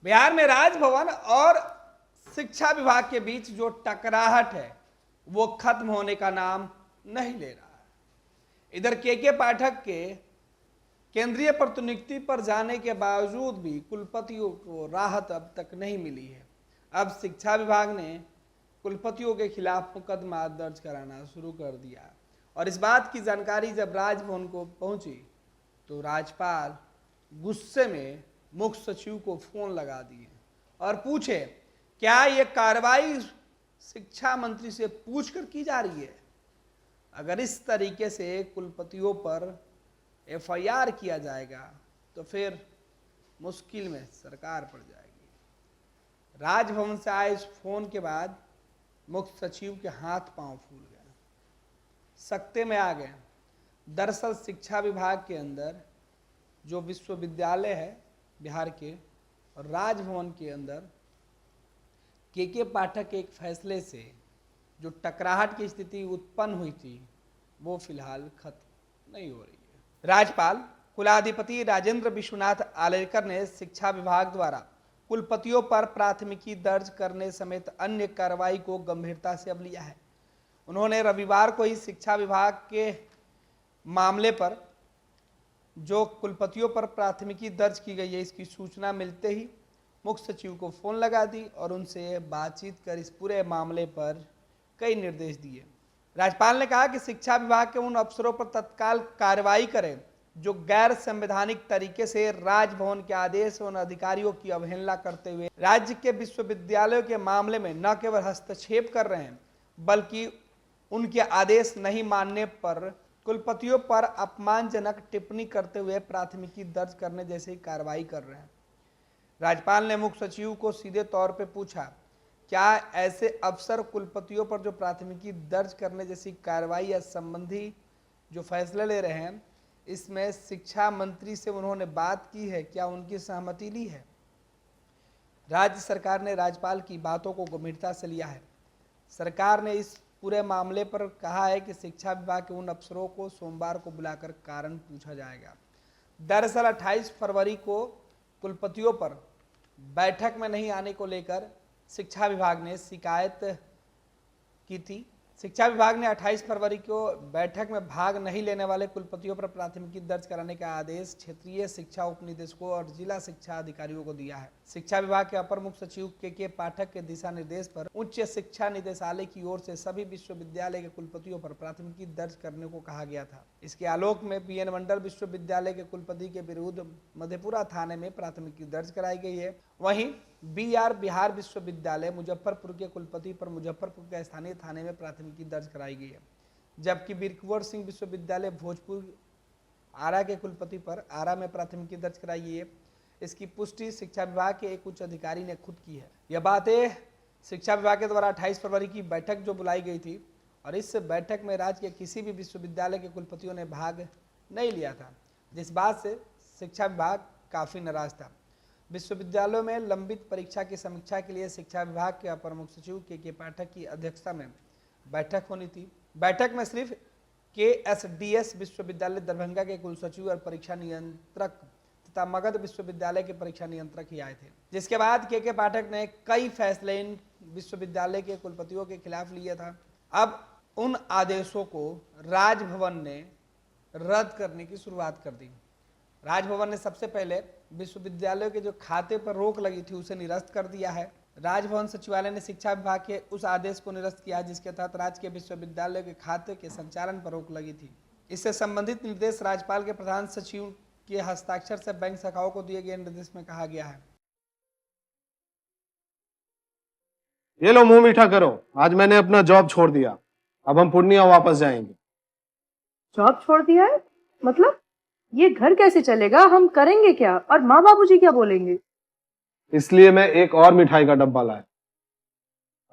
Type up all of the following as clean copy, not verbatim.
बिहार में राजभवन और शिक्षा विभाग के बीच जो टकराहट है वो खत्म होने का नाम नहीं ले रहा है। इधर के पाठक के केंद्रीय प्रतिनियुक्ति पर जाने के बावजूद भी कुलपतियों को राहत अब तक नहीं मिली है। अब शिक्षा विभाग ने कुलपतियों के खिलाफ मुकदमा दर्ज कराना शुरू कर दिया और इस बात की जानकारी जब राजभवन को पहुंची तो राज्यपाल गुस्से में मुख्य सचिव को फोन लगा दिए और पूछे क्या ये कार्रवाई शिक्षा मंत्री से पूछकर की जा रही है। अगर इस तरीके से कुलपतियों पर एफआईआर किया जाएगा तो फिर मुश्किल में सरकार पड़ जाएगी। राजभवन से आए इस फोन के बाद मुख्य सचिव के हाथ पांव फूल गए, सकते में आ गए। दरअसल शिक्षा विभाग के अंदर जो विश्वविद्यालय है बिहार के और राजभवन के अंदर के पाठक के एक फैसले से जो टकराहट की स्थिति उत्पन्न हुई थी वो फिलहाल खत्म नहीं हो रही है। राज्यपाल कुलाधिपति राजेंद्र विश्वनाथ आलेकर ने शिक्षा विभाग द्वारा कुलपतियों पर प्राथमिकी दर्ज करने समेत अन्य कार्रवाई को गंभीरता से अब लिया है। उन्होंने रविवार को ही शिक्षा विभाग के मामले पर जो कुलपतियों पर प्राथमिकी दर्ज की गई है इसकी सूचना मिलते ही मुख्य सचिव को फोन लगा दी और उनसे बातचीत कर इस पूरे मामले पर कई निर्देश दिए। राज्यपाल ने कहा कि शिक्षा विभाग के उन अफसरों पर तत्काल कार्रवाई करें जो गैर संवैधानिक तरीके से राजभवन के आदेश और अधिकारियों की अवहेलना करते हुए राज्य के विश्वविद्यालयों के मामले में न केवल हस्तक्षेप कर रहे हैं बल्कि उनके आदेश नहीं मानने पर कुलपतियों पर अपमानजनक टिप्पणी करते हुए प्राथमिकी दर्ज करने जैसी कार्रवाई कर रहे हैं। राज्यपाल ने मुख्य सचिव को सीधे तौर पर पूछा क्या ऐसे अफसर कुलपतियों पर जो प्राथमिकी दर्ज करने जैसी कार्रवाई या संबंधी जो फैसले ले रहे हैं इसमें शिक्षा मंत्री से उन्होंने बात की है, क्या उनकी सहमति ली है। राज्य सरकार ने राज्यपाल की बातों को गंभीरता से लिया है। सरकार ने इस पूरे मामले पर कहा है कि शिक्षा विभाग के उन अफसरों को सोमवार को बुलाकर कारण पूछा जाएगा। दरअसल 28 फरवरी को कुलपतियों पर बैठक में नहीं आने को लेकर शिक्षा विभाग ने शिकायत की थी। शिक्षा विभाग ने 28 फरवरी को बैठक में भाग नहीं लेने वाले कुलपतियों पर प्राथमिकी दर्ज कराने का आदेश क्षेत्रीय शिक्षा उपनिदेशकों और जिला शिक्षा अधिकारियों को दिया है। शिक्षा विभाग के अपर मुख्य सचिव के पाठक के दिशा निर्देश पर उच्च शिक्षा निदेशालय की ओर से सभी विश्वविद्यालय के कुलपतियों पर प्राथमिकी दर्ज करने को कहा गया था। इसके आलोक में बीएन मंडल विश्वविद्यालय के कुलपति के विरुद्ध मधेपुरा थाने में प्राथमिकी दर्ज कराई गई है। वहीं बिहार विश्वविद्यालय मुजफ्फरपुर के कुलपति पर मुजफ्फरपुर के स्थानीय थाने में प्राथमिकी दर्ज कराई गई है, जबकि वीर कुंवर सिंह विश्वविद्यालय भोजपुर आरा के कुलपति पर आरा में प्राथमिकी दर्ज कराई गई है। इसकी पुष्टि शिक्षा विभाग के एक उच्च अधिकारी ने खुद की है। यह बातें शिक्षा विभाग के द्वारा 28 फरवरी की बैठक जो बुलाई गई थी और इस बैठक में राज्य के किसी भी विश्वविद्यालय के कुलपतियों ने भाग नहीं लिया था, जिस बात से शिक्षा विभाग काफ़ी नाराज था। विश्वविद्यालयों में लंबित परीक्षा की समीक्षा के लिए शिक्षा विभाग के अपर मुख्य सचिव के पाठक की अध्यक्षता में बैठक होनी थी। बैठक में सिर्फ KSDS विश्वविद्यालय दरभंगा के कुलसचिव और परीक्षा नियंत्रक तथा मगध विश्वविद्यालय के परीक्षा नियंत्रक ही आए थे, जिसके बाद के पाठक ने कई फैसले इन विश्वविद्यालय के कुलपतियों के खिलाफ लिया था। अब उन आदेशों को राजभवन ने रद्द करने की शुरुआत कर दी। राजभवन ने सबसे पहले विश्वविद्यालयों के जो खाते पर रोक लगी थी उसे निरस्त कर दिया है। राजभवन सचिवालय ने शिक्षा विभाग के उस आदेश को निरस्त किया जिसके तहत राज्य के विश्वविद्यालयों के खाते के संचालन पर रोक लगी थी। इससे संबंधित निर्देश राज्यपाल के प्रधान सचिव के हस्ताक्षर से बैंक शाखाओं को दिए गए निर्देश में कहा गया है। ये लो मुंह मीठा करो, आज मैंने अपना जॉब छोड़ दिया, अब हम पूर्णिया वापस जाएंगे। जॉब छोड़ दिया है? मतलब ये घर कैसे चलेगा? हम करेंगे क्या और माँ बाबूजी क्या बोलेंगे? इसलिए मैं एक और मिठाई का डब्बा लाया।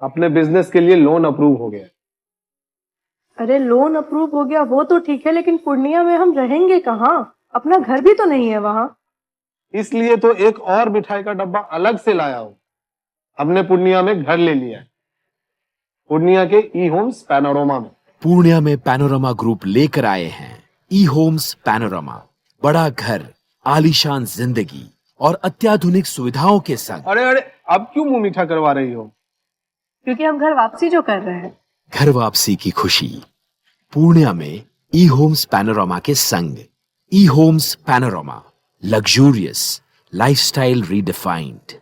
अपने बिजनेस के लिए लोन अप्रूव हो गया। अरे लोन अप्रूव हो गया वो तो ठीक है, लेकिन पूर्णिया में हम रहेंगे कहाँ? अपना घर भी तो नहीं है वहाँ। इसलिए तो एक और मिठाई का डब्बा अलग से लाया हूँ। हमने पूर्णिया में घर ले लिया है, पूर्णिया के ई होम्स पैनोरमा में। पूर्णिया में पैनोरमा ग्रुप लेकर आए हैं ई होम्स पैनोरमा। बड़ा घर, आलीशान जिंदगी और अत्याधुनिक सुविधाओं के संग अरे अरे, अब क्यों मुंह मीठा करवा रही हो? क्योंकि हम घर वापसी जो कर रहे हैं। घर वापसी की खुशी पूर्णिया में ई होम्स पैनोरामा के संग। ई Homes Panorama, luxurious lifestyle redefined.